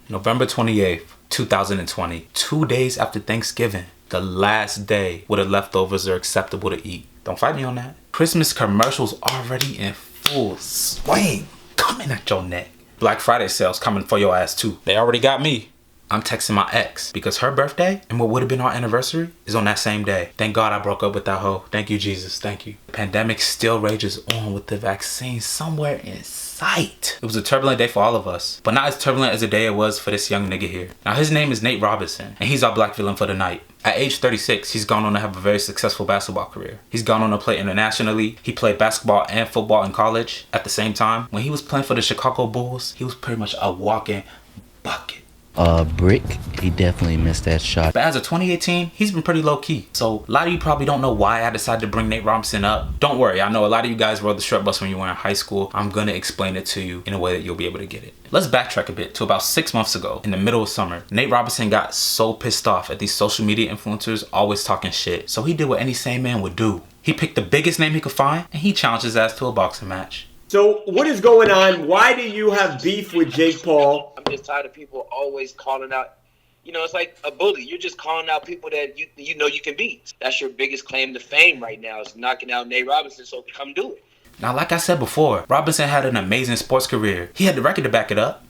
November 28th, 2020. 2 days after Thanksgiving. The last day where the leftovers are acceptable to eat. Don't fight me on that. Christmas commercials already in full swing. Coming at your neck. Black Friday sales coming for your ass too. They already got me. I'm texting my ex because her birthday and what would have been our anniversary is on that same day. Thank God I broke up with that hoe. Thank you, Jesus. Thank you. The pandemic still rages on with the vaccine somewhere in sight. It was a turbulent day for all of us, but not as turbulent as the day it was for this young nigga here. Now his name is Nate Robinson and he's our black villain for the night. At age 36, he's gone on to have a very successful basketball career. He's gone on to play internationally. He played basketball and football in college at the same time. When he was playing for the Chicago Bulls, he was pretty much a walking bucket. Brick, he definitely missed that shot. But as of 2018, he's been pretty low key. So a lot of you probably don't know why I decided to bring Nate Robinson up. Don't worry, I know a lot of you guys rode the short bus when you were in high school. I'm gonna explain it to you in a way that you'll be able to get it. Let's backtrack a bit to about 6 months ago, in the middle of summer. Nate Robinson got so pissed off at these social media influencers always talking shit. So he did what any sane man would do. He picked the biggest name he could find and he challenged his ass to a boxing match. So what is going on? Why do you have beef with Jake Paul? I'm just tired of people always calling out. You know, it's like a bully. You're just calling out people that you know you can beat. That's your biggest claim to fame right now is knocking out Nate Robinson, so come do it. Now, like I said before, Robinson had an amazing sports career. He had the record to back it up.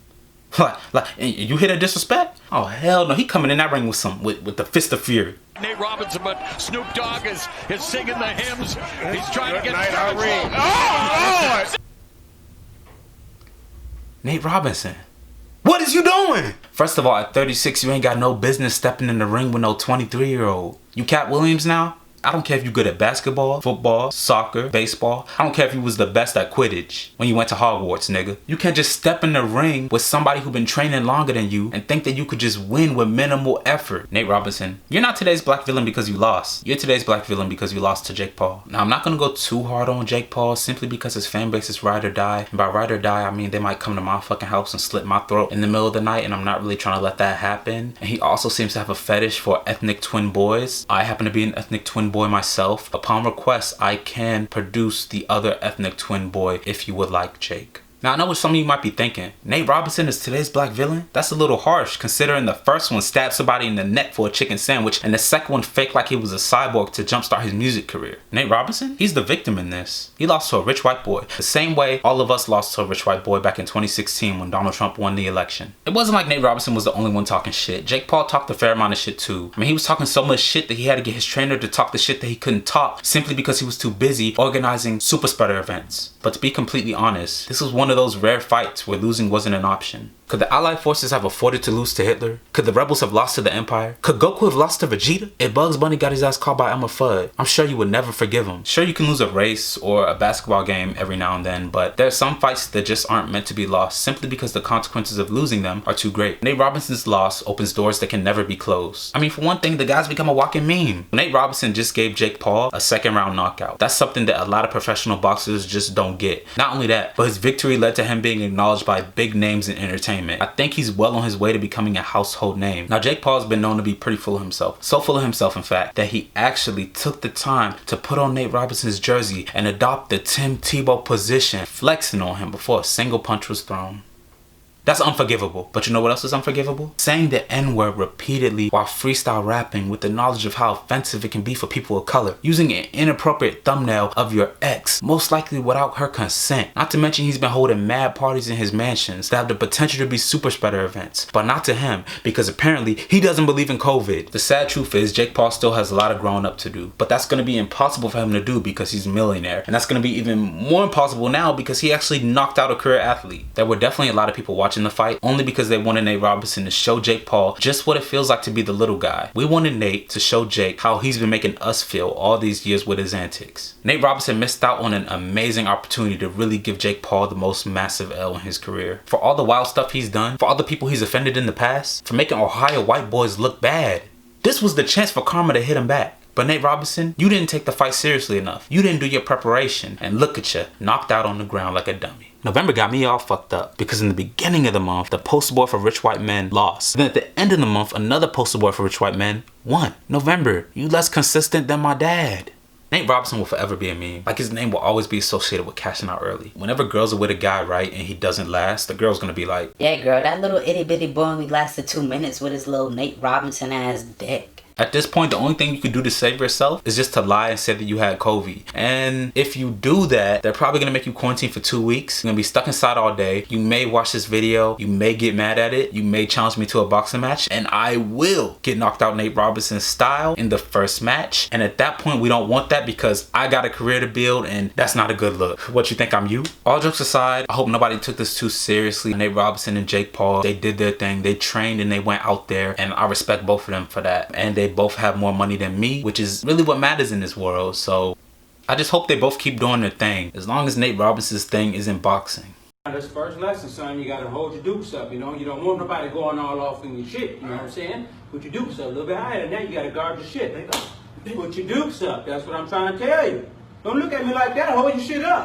Like you hit a disrespect? Oh, hell no. He coming in that ring with the fist of fury. Nate Robinson, but Snoop Dogg is singing the hymns. He's trying to get Nate Robinson, what is you doing? First of all, at 36, you ain't got no business stepping in the ring with no 23-year-old. You Cat Williams now? I don't care if you're good at basketball, football, soccer, baseball. I don't care if you was the best at Quidditch when you went to Hogwarts, nigga. You can't just step in the ring with somebody who been training longer than you and think that you could just win with minimal effort. Nate Robinson, you're not today's black villain because you lost. You're today's black villain because you lost to Jake Paul. Now, I'm not gonna go too hard on Jake Paul simply because his fan base is ride or die. And by ride or die, I mean they might come to my fucking house and slit my throat in the middle of the night, and I'm not really trying to let that happen. And he also seems to have a fetish for ethnic twin boys. I happen to be an ethnic twin boy myself. Upon request, I can produce the other ethnic twin boy if you would like Jake. Now, I know what some of you might be thinking. Nate Robinson is today's black villain? That's a little harsh considering the first one stabbed somebody in the neck for a chicken sandwich and the second one faked like he was a cyborg to jumpstart his music career. Nate Robinson? He's the victim in this. He lost to a rich white boy. The same way all of us lost to a rich white boy back in 2016 when Donald Trump won the election. It wasn't like Nate Robinson was the only one talking shit. Jake Paul talked a fair amount of shit too. I mean, he was talking so much shit that he had to get his trainer to talk the shit that he couldn't talk simply because he was too busy organizing super spreader events. But to be completely honest, this was one of those rare fights where losing wasn't an option. Could the Allied forces have afforded to lose to Hitler? Could the rebels have lost to the Empire? Could Goku have lost to Vegeta? If Bugs Bunny got his ass caught by Elmer Fudd, I'm sure you would never forgive him. Sure, you can lose a race or a basketball game every now and then, but there are some fights that just aren't meant to be lost simply because the consequences of losing them are too great. Nate Robinson's loss opens doors that can never be closed. I mean, for one thing, the guy's become a walking meme. Nate Robinson just gave Jake Paul a second round knockout. That's something that a lot of professional boxers just don't get. Not only that, but his victory led to him being acknowledged by big names in entertainment. I think he's well on his way to becoming a household name. Now, Jake Paul's been known to be pretty full of himself. So full of himself, in fact, that he actually took the time to put on Nate Robinson's jersey and adopt the Tim Tebow position, flexing on him before a single punch was thrown. That's unforgivable. But you know what else is unforgivable? Saying the N-word repeatedly while freestyle rapping with the knowledge of how offensive it can be for people of color. Using an inappropriate thumbnail of your ex, most likely without her consent. Not to mention he's been holding mad parties in his mansions that have the potential to be super spreader events. But not to him, because apparently he doesn't believe in COVID. The sad truth is Jake Paul still has a lot of growing up to do. But that's going to be impossible for him to do because he's a millionaire. And that's going to be even more impossible now because he actually knocked out a career athlete. There were definitely a lot of people watching the fight only because they wanted Nate Robinson to show Jake Paul just what it feels like to be the little guy. We wanted Nate to show Jake how he's been making us feel all these years with his antics. Nate Robinson missed out on an amazing opportunity to really give Jake Paul the most massive L in his career. For all the wild stuff he's done, for all the people he's offended in the past, for making Ohio white boys look bad. This was the chance for karma to hit him back. But Nate Robinson, you didn't take the fight seriously enough. You didn't do your preparation. And look at you, knocked out on the ground like a dummy. November got me all fucked up because in the beginning of the month, the poster boy for rich white men lost. Then at the end of the month, another poster boy for rich white men won. November, you less consistent than my dad. Nate Robinson will forever be a meme. Like, his name will always be associated with cashing out early. Whenever girls are with a guy, right, and he doesn't last, the girl's gonna be like, yeah, girl, that little itty bitty boy only lasted 2 minutes with his little Nate Robinson ass dick. At this point, the only thing you can do to save yourself is just to lie and say that you had COVID. And if you do that, they're probably gonna make you quarantine for 2 weeks. You're gonna be stuck inside all day. You may watch this video. You may get mad at it. You may challenge me to a boxing match. And I will get knocked out Nate Robinson style in the first match. And at that point, we don't want that because I got a career to build and that's not a good look. What, you think I'm you? All jokes aside, I hope nobody took this too seriously. Nate Robinson and Jake Paul, they did their thing. They trained and they went out there. And I respect both of them for that. And they both have more money than me, which is really what matters in this world. So I just hope they both keep doing their thing, as long as Nate Robinson's thing is in boxing. This first lesson, son, you gotta hold your dukes up, you know? You don't want nobody going all off in your shit, you know what I'm saying? Put your dukes up a little bit higher than that, you gotta guard your shit. Put your dukes up, that's what I'm trying to tell you. Don't look at me like that, hold your shit up.